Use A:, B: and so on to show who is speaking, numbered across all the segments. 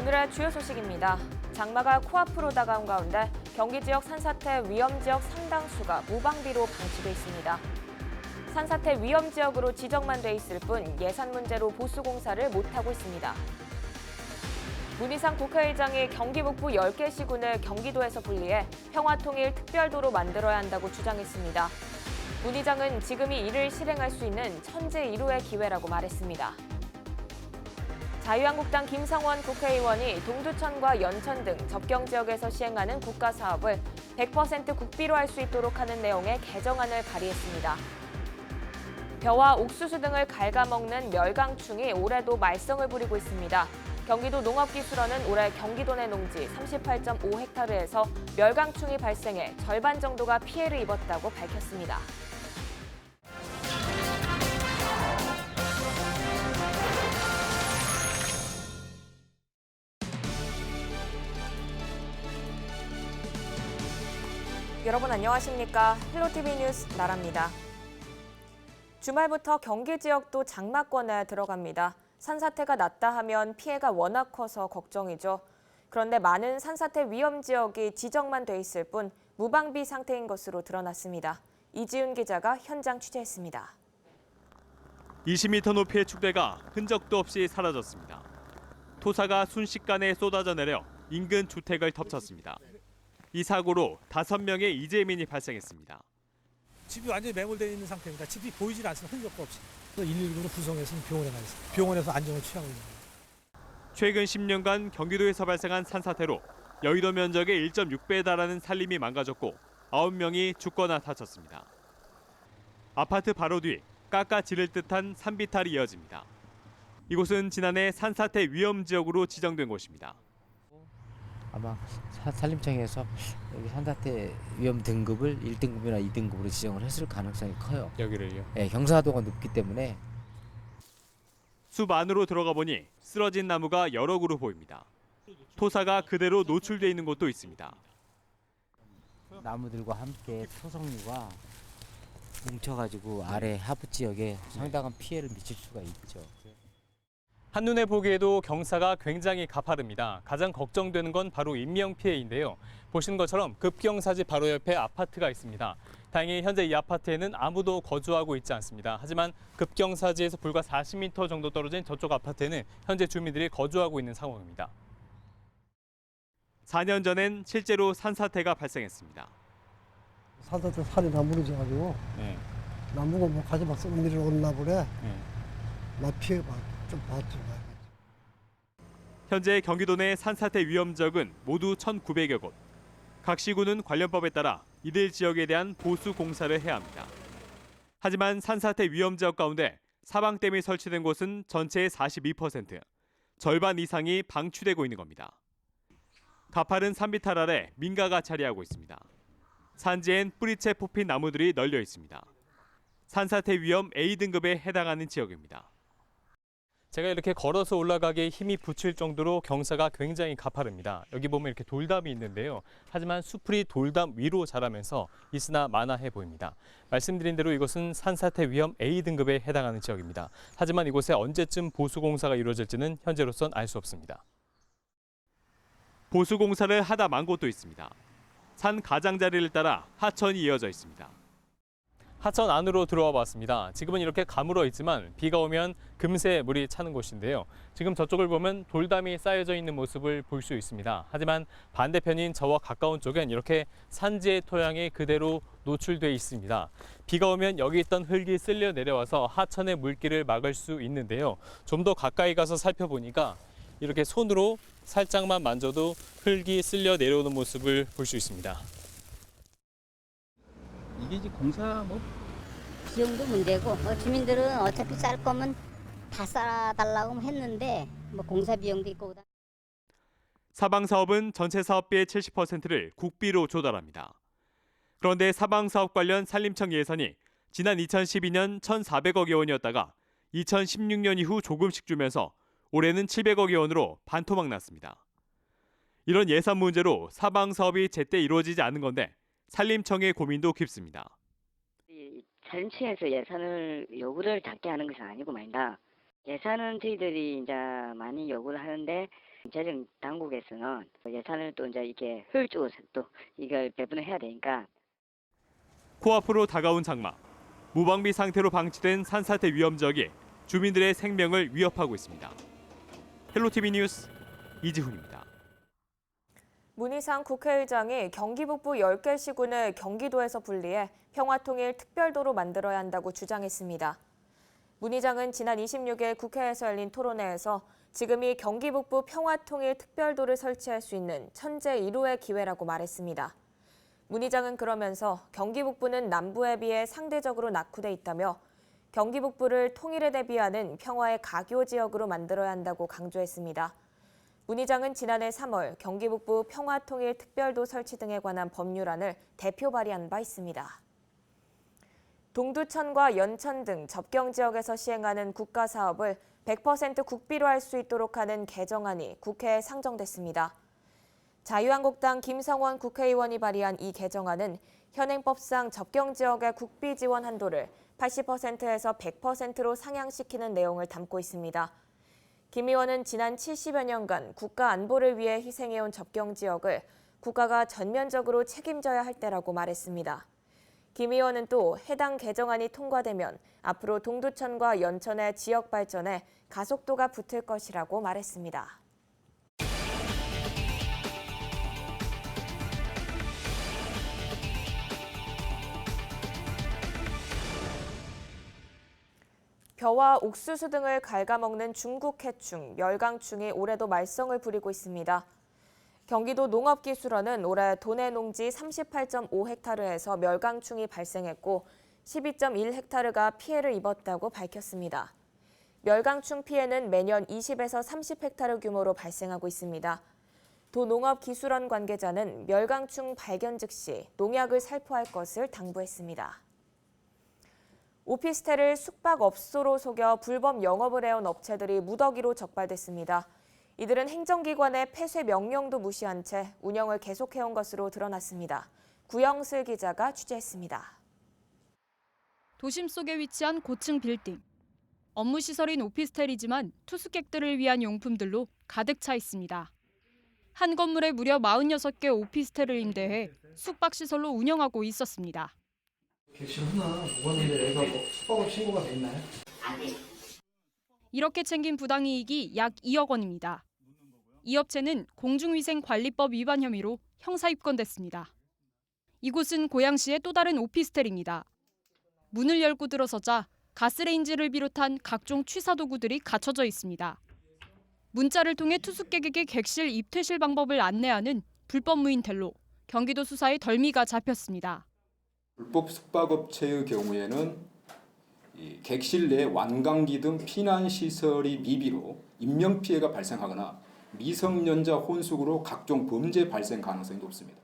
A: 오늘의 주요 소식입니다. 장마가 코앞으로 다가온 가운데 경기 지역 산사태 위험 지역 상당수가 무방비로 방치돼 있습니다. 산사태 위험 지역으로 지정만 돼 있을 뿐 예산 문제로 보수 공사를 못하고 있습니다. 문희상 국회의장이 경기 북부 10개 시군을 경기도에서 분리해 평화통일특별도로 만들어야 한다고 주장했습니다. 문 의장은 지금이 이를 실행할 수 있는 천재일우의 기회라고 말했습니다. 자유한국당 김상원 국회의원이 동두천과 연천 등 접경 지역에서 시행하는 국가 사업을 100% 국비로 할 수 있도록 하는 내용의 개정안을 발의했습니다. 벼와 옥수수 등을 갉아먹는 멸강충이 올해도 말썽을 부리고 있습니다. 경기도 농업기술원은 올해 경기도 내 농지 38.5헥타르에서 멸강충이 발생해 절반 정도가 피해를 입었다고 밝혔습니다. 여러분 안녕하십니까? 헬로티비 뉴스 나라입니다. 주말부터 경기 지역도 장마권에 들어갑니다. 산사태가 났다 하면 피해가 워낙 커서 걱정이죠. 그런데 많은 산사태 위험 지역이 지정만 돼 있을 뿐 무방비 상태인 것으로 드러났습니다. 이지윤 기자가 현장 취재했습니다.
B: 20m 높이의 축대가 흔적도 없이 사라졌습니다. 토사가 순식간에 쏟아져 내려 인근 주택을 덮쳤습니다. 이 사고로 5명의 이재민이 발생했습니다.
C: 집이 완전히 매몰되어 있는 상태입니다. 집이 보이질 않습니다. 흔적도 없이. 119로 구성해서 병원에 가 있습니다. 병원에서 안정을 취하고 있는 거예요.
B: 최근 10년간 경기도에서 발생한 산사태로 여의도 면적의 1.6배에 달하는 산림이 망가졌고 9명이 죽거나 다쳤습니다. 아파트 바로 뒤 깎아 지를 듯한 산비탈이 이어집니다. 이곳은 지난해 산사태 위험 지역으로 지정된 곳입니다.
D: 아마 산림청에서 여기 산사태 위험 등급을 1등급이나 2등급으로 지정을 했을 가능성이 커요.
B: 여기를요?
D: 네, 경사도가 높기 때문에.
B: 숲 안으로 들어가 보니 쓰러진 나무가 여러 그루 보입니다. 토사가 그대로 노출돼 있는 곳도 있습니다.
D: 나무들과 함께 토성류가 뭉쳐가지고 아래 하부 지역에 상당한 피해를 미칠 수가 있죠.
B: 한눈에 보기에도 경사가 굉장히 가파릅니다. 가장 걱정되는 건 바로 인명피해인데요. 보시는 것처럼 급경사지 바로 옆에 아파트가 있습니다. 다행히 현재 이 아파트에는 아무도 거주하고 있지 않습니다. 하지만 급경사지에서 불과 40m 정도 떨어진 저쪽 아파트에는 현재 주민들이 거주하고 있는 상황입니다. 4년 전엔 실제로 산사태가 발생했습니다.
E: 산사태 살이 다 무너져가지고 나무가 뭐 가지막 썩 내려오나 보래. 나 피해가 좀 봤죠.
B: 현재 경기도 내 산사태 위험 지역은 모두 1,900여 곳. 각 시군은 관련법에 따라 이들 지역에 대한 보수 공사를 해야 합니다. 하지만 산사태 위험 지역 가운데 사방댐이 설치된 곳은 전체의 42%, 절반 이상이 방치되고 있는 겁니다. 가파른 산비탈 아래 민가가 자리하고 있습니다. 산지엔 뿌리채 뽑힌 나무들이 널려 있습니다. 산사태 위험 A등급에 해당하는 지역입니다. 제가 이렇게 걸어서 올라가기에 힘이 붙일 정도로 경사가 굉장히 가파릅니다. 여기 보면 이렇게 돌담이 있는데요. 하지만 수풀이 돌담 위로 자라면서 있으나 마나해 보입니다. 말씀드린 대로 이곳은 산사태 위험 A등급에 해당하는 지역입니다. 하지만 이곳에 언제쯤 보수공사가 이루어질지는 현재로선 알 수 없습니다. 보수공사를 하다 만 곳도 있습니다. 산 가장자리를 따라 하천이 이어져 있습니다. 하천 안으로 들어와 봤습니다. 지금은 이렇게 가물어 있지만 비가 오면 금세 물이 차는 곳인데요. 지금 저쪽을 보면 돌담이 쌓여져 있는 모습을 볼 수 있습니다. 하지만 반대편인 저와 가까운 쪽엔 이렇게 산지의 토양이 그대로 노출돼 있습니다. 비가 오면 여기 있던 흙이 쓸려 내려와서 하천의 물길을 막을 수 있는데요. 좀 더 가까이 가서 살펴보니까 이렇게 손으로 살짝만 만져도 흙이 쓸려 내려오는 모습을 볼 수 있습니다.
F: 이게 이제 공사
G: 비용도 문제고 주민들은 어차피 쌀 거면 다 쌀아달라고 했는데 공사 비용도 있고.
B: 사방 사업은 전체 사업비의 70%를 국비로 조달합니다. 그런데 사방 사업 관련 산림청 예산이 지난 2012년 1,400억여 원이었다가 2016년 이후 조금씩 주면서 올해는 700억여 원으로 반토막 났습니다. 이런 예산 문제로 사방 사업이 제때 이루어지지 않는 건데 산림청의 고민도 깊습니다.
H: 산림청에서 예산을 요구를 작게 하는 것은 아니고 말이다.
F: 예산은 저희들이 이제 많이 요구를 하는데 재정 당국에서는 예산을 또 이제 이렇게 효율적으로 또 이걸 배분을 해야 되니까.
B: 코앞으로 다가온 장마. 무방비 상태로 방치된 산사태 위험 지역이 주민들의 생명을 위협하고 있습니다. 헬로티비 뉴스 이지훈입니다.
A: 문희상 국회의장이 경기 북부 10개 시군을 경기도에서 분리해 평화통일특별도로 만들어야 한다고 주장했습니다. 문 의장은 지난 26일 국회에서 열린 토론회에서 지금이 경기 북부 평화통일특별도를 설치할 수 있는 천재 1호의 기회라고 말했습니다. 문 의장은 그러면서 경기 북부는 남부에 비해 상대적으로 낙후돼 있다며 경기 북부를 통일에 대비하는 평화의 가교 지역으로 만들어야 한다고 강조했습니다. 문 의장은 지난해 3월 경기 북부 평화통일특별도 설치 등에 관한 법률안을 대표 발의한 바 있습니다. 동두천과 연천 등 접경 지역에서 시행하는 국가 사업을 100% 국비로 할 수 있도록 하는 개정안이 국회에 상정됐습니다. 자유한국당 김성원 국회의원이 발의한 이 개정안은 현행법상 접경 지역의 국비 지원 한도를 80%에서 100%로 상향시키는 내용을 담고 있습니다. 김 의원은 지난 70여 년간 국가 안보를 위해 희생해온 접경 지역을 국가가 전면적으로 책임져야 할 때라고 말했습니다. 김 의원은 또 해당 개정안이 통과되면 앞으로 동두천과 연천의 지역 발전에 가속도가 붙을 것이라고 말했습니다. 벼와 옥수수 등을 갉아먹는 중국 해충, 멸강충이 올해도 말썽을 부리고 있습니다. 경기도 농업기술원은 올해 도내 농지 38.5헥타르에서 멸강충이 발생했고 12.1헥타르가 피해를 입었다고 밝혔습니다. 멸강충 피해는 매년 20에서 30헥타르 규모로 발생하고 있습니다. 도농업기술원 관계자는 멸강충 발견 즉시 농약을 살포할 것을 당부했습니다. 오피스텔을 숙박업소로 속여 불법 영업을 해온 업체들이 무더기로 적발됐습니다. 이들은 행정기관의 폐쇄 명령도 무시한 채 운영을 계속해온 것으로 드러났습니다. 구영슬 기자가 취재했습니다.
H: 도심 속에 위치한 고층 빌딩. 업무 시설인 오피스텔이지만 투숙객들을 위한 용품들로 가득 차 있습니다. 한 건물에 무려 46개 오피스텔을 임대해 숙박시설로 운영하고 있었습니다.
I: 객실 하나 묵었는데 애가 숙박업 신고가 돼 있나요?
H: 이렇게 챙긴 부당이익이 약 2억 원입니다. 이 업체는 공중위생관리법 위반 혐의로 형사 입건됐습니다. 이곳은 고양시의 또 다른 오피스텔입니다. 문을 열고 들어서자 가스레인지를 비롯한 각종 취사 도구들이 갖춰져 있습니다. 문자를 통해 투숙객에게 객실 입퇴실 방법을 안내하는 불법 무인텔로 경기도 수사에 덜미가 잡혔습니다.
J: 불법 숙박업체의 경우에는 객실 내 완강기 등 피난시설이 미비로 인명피해가 발생하거나 미성년자 혼숙으로 각종 범죄 발생 가능성이 높습니다.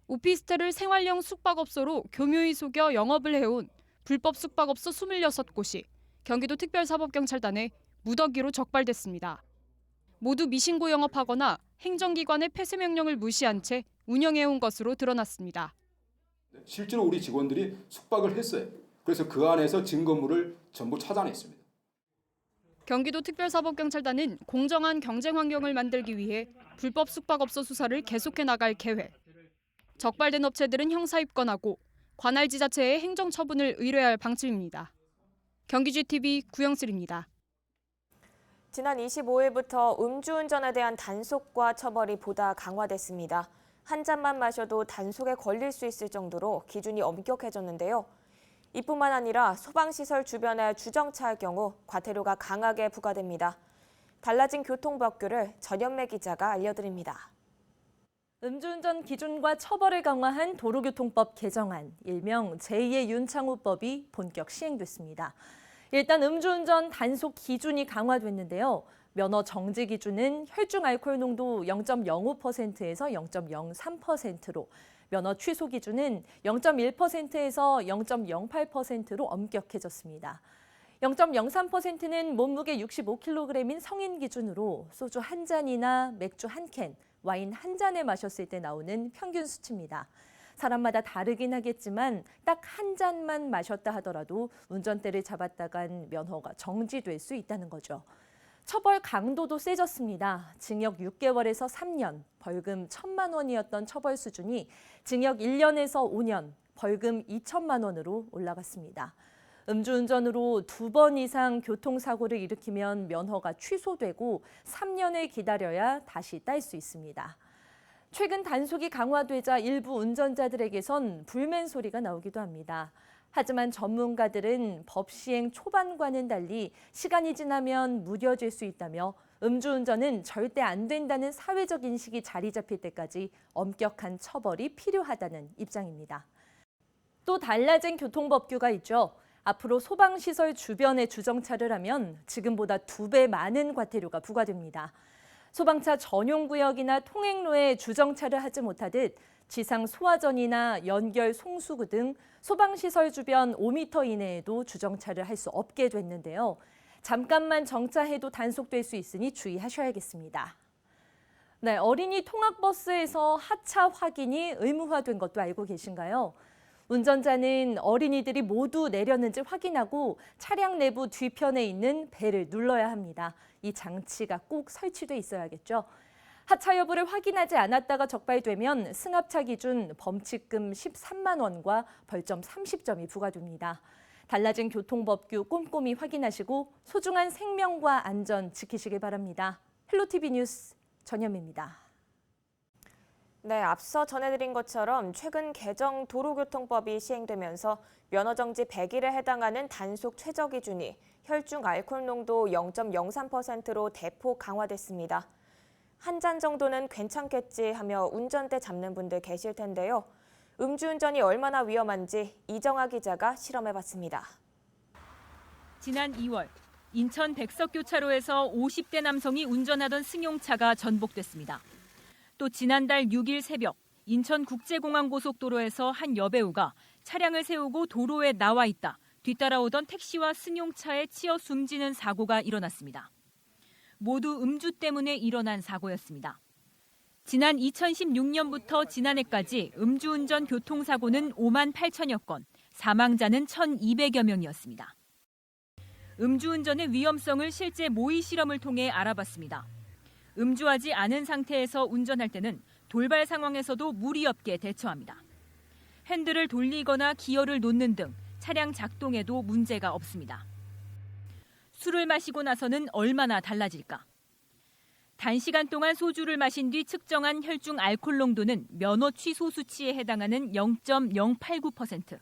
H: 오피스텔을 생활형 숙박업소로 교묘히 속여 영업을 해온 불법 숙박업소 26곳이 경기도 특별사법경찰단에 무더기로 적발됐습니다. 모두 미신고 영업하거나 행정기관의 폐쇄 명령을 무시한 채 운영해온 것으로 드러났습니다.
J: 실제로 우리 직원들이 숙박을 했어요. 그래서 그 안에서 증거물을 전부 찾아냈습니다.
H: 경기도 특별사법경찰단은 공정한 경쟁 환경을 만들기 위해 불법 숙박업소 수사를 계속해 나갈 계획. 적발된 업체들은 형사 입건하고 관할 지자체에 행정처분을 의뢰할 방침입니다. 경기GTV 구영슬입니다.
A: 지난 25일부터 음주운전에 대한 단속과 처벌이 보다 강화됐습니다. 한 잔만 마셔도 단속에 걸릴 수 있을 정도로 기준이 엄격해졌는데요. 이뿐만 아니라 소방시설 주변에 주정차할 경우 과태료가 강하게 부과됩니다. 달라진 교통법규를 전현매 기자가 알려드립니다.
K: 음주운전 기준과 처벌을 강화한 도로교통법 개정안, 일명 제2의 윤창호법이 본격 시행됐습니다. 일단 음주운전 단속 기준이 강화됐는데요. 면허 정지 기준은 혈중 알코올 농도 0.05%에서 0.03%로, 면허 취소 기준은 0.1%에서 0.08%로 엄격해졌습니다. 0.03%는 몸무게 65kg인 성인 기준으로 소주 한 잔이나 맥주 한 캔, 와인 한 잔을 마셨을 때 나오는 평균 수치입니다. 사람마다 다르긴 하겠지만 딱 한 잔만 마셨다 하더라도 운전대를 잡았다간 면허가 정지될 수 있다는 거죠. 처벌 강도도 세졌습니다. 징역 6개월에서 3년, 벌금 1,000만 원이었던 처벌 수준이 징역 1년에서 5년, 벌금 2천만 원으로 올라갔습니다. 음주운전으로 2번 이상 교통사고를 일으키면 면허가 취소되고 3년을 기다려야 다시 딸 수 있습니다. 최근 단속이 강화되자 일부 운전자들에게선 불만 소리가 나오기도 합니다. 하지만 전문가들은 법 시행 초반과는 달리 시간이 지나면 무뎌질 수 있다며 음주운전은 절대 안 된다는 사회적 인식이 자리 잡힐 때까지 엄격한 처벌이 필요하다는 입장입니다. 또 달라진 교통법규가 있죠. 앞으로 소방시설 주변에 주정차를 하면 지금보다 2배 많은 과태료가 부과됩니다. 소방차 전용구역이나 통행로에 주정차를 하지 못하듯 지상 소화전이나 연결 송수구 등 소방시설 주변 5m 이내에도 주정차를 할 수 없게 됐는데요. 잠깐만 정차해도 단속될 수 있으니 주의하셔야겠습니다. 네, 어린이 통학버스에서 하차 확인이 의무화된 것도 알고 계신가요? 운전자는 어린이들이 모두 내렸는지 확인하고 차량 내부 뒤편에 있는 벨을 눌러야 합니다. 이 장치가 꼭 설치돼 있어야겠죠. 하차 여부를 확인하지 않았다가 적발되면 승합차 기준 범칙금 13만 원과 벌점 30점이 부과됩니다. 달라진 교통법규 꼼꼼히 확인하시고 소중한 생명과 안전 지키시길 바랍니다. 헬로티비 뉴스 전현미입니다.
A: 네, 앞서 전해드린 것처럼 최근 개정 도로교통법이 시행되면서 면허정지 100일에 해당하는 단속 최저기준이 혈중 알코올 농도 0.03%로 대폭 강화됐습니다. 한 잔 정도는 괜찮겠지 하며 운전대 잡는 분들 계실 텐데요. 음주운전이 얼마나 위험한지 이정아 기자가 실험해봤습니다.
H: 지난 2월 인천 백석교차로에서 50대 남성이 운전하던 승용차가 전복됐습니다. 또 지난달 6일 새벽 인천국제공항고속도로에서 한 여배우가 차량을 세우고 도로에 나와 있다 뒤따라오던 택시와 승용차에 치여 숨지는 사고가 일어났습니다. 모두 음주 때문에 일어난 사고였습니다. 지난 2016년부터 지난해까지 음주운전 교통사고는 5만 8천여 건, 사망자는 1,200여 명이었습니다. 음주운전의 위험성을 실제 모의 실험을 통해 알아봤습니다. 음주하지 않은 상태에서 운전할 때는 돌발 상황에서도 무리 없게 대처합니다. 핸들을 돌리거나 기어를 놓는 등 차량 작동에도 문제가 없습니다. 술을 마시고 나서는 얼마나 달라질까? 단시간 동안 소주를 마신 뒤 측정한 혈중 알코올 농도는 면허 취소 수치에 해당하는 0.089%.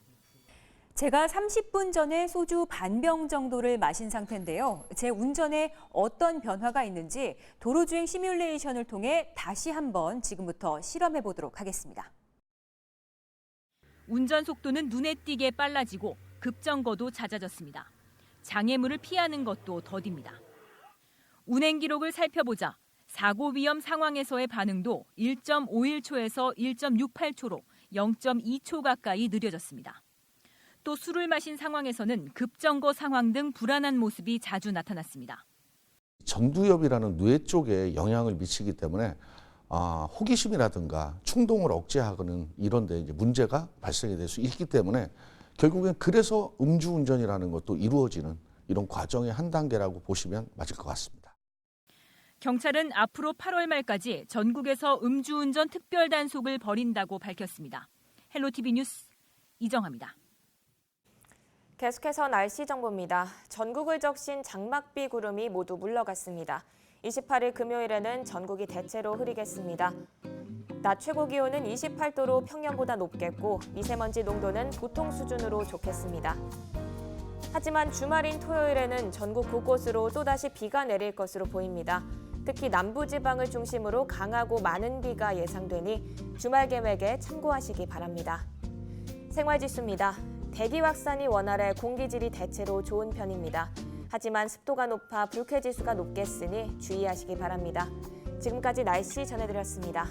L: 제가 30분 전에 소주 반병 정도를 마신 상태인데요. 제 운전에 어떤 변화가 있는지 도로주행 시뮬레이션을 통해 다시 한번 지금부터 실험해 보도록 하겠습니다.
H: 운전 속도는 눈에 띄게 빨라지고 급정거도 잦아졌습니다. 장애물을 피하는 것도 더딥니다. 운행 기록을 살펴보자 사고 위험 상황에서의 반응도 1.51초에서 1.68초로 0.2초 가까이 느려졌습니다. 또 술을 마신 상황에서는 급정거 상황 등 불안한 모습이 자주 나타났습니다.
M: 전두엽이라는 뇌 쪽에 영향을 미치기 때문에 호기심이라든가 충동을 억제하는 이런 데 이제 문제가 발생이 될 수 있기 때문에 결국엔 그래서 음주운전이라는 것도 이루어지는 이런 과정의 한 단계라고 보시면 맞을 것 같습니다.
H: 경찰은 앞으로 8월 말까지 전국에서 음주운전 특별 단속을 벌인다고 밝혔습니다. 헬로티비 뉴스 이정아입니다.
A: 계속해서 날씨 정보입니다. 전국을 적신 장막비 구름이 모두 물러갔습니다. 28일 금요일에는 전국이 대체로 흐리겠습니다. 낮 최고 기온은 28도로 평년보다 높겠고 미세먼지 농도는 보통 수준으로 좋겠습니다. 하지만 주말인 토요일에는 전국 곳곳으로 또다시 비가 내릴 것으로 보입니다. 특히 남부지방을 중심으로 강하고 많은 비가 예상되니 주말 계획에 참고하시기 바랍니다. 생활지수입니다. 대기 확산이 원활해 공기질이 대체로 좋은 편입니다. 하지만 습도가 높아 불쾌지수가 높겠으니 주의하시기 바랍니다. 지금까지 날씨 전해드렸습니다.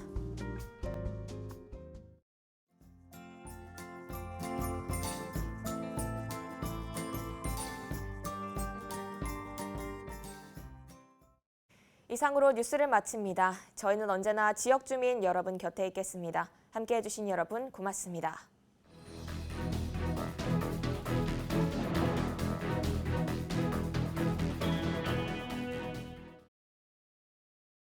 A: 이상으로 뉴스를 마칩니다. 저희는 언제나 지역 주민 여러분 곁에 있겠습니다. 함께해 주신 여러분 고맙습니다.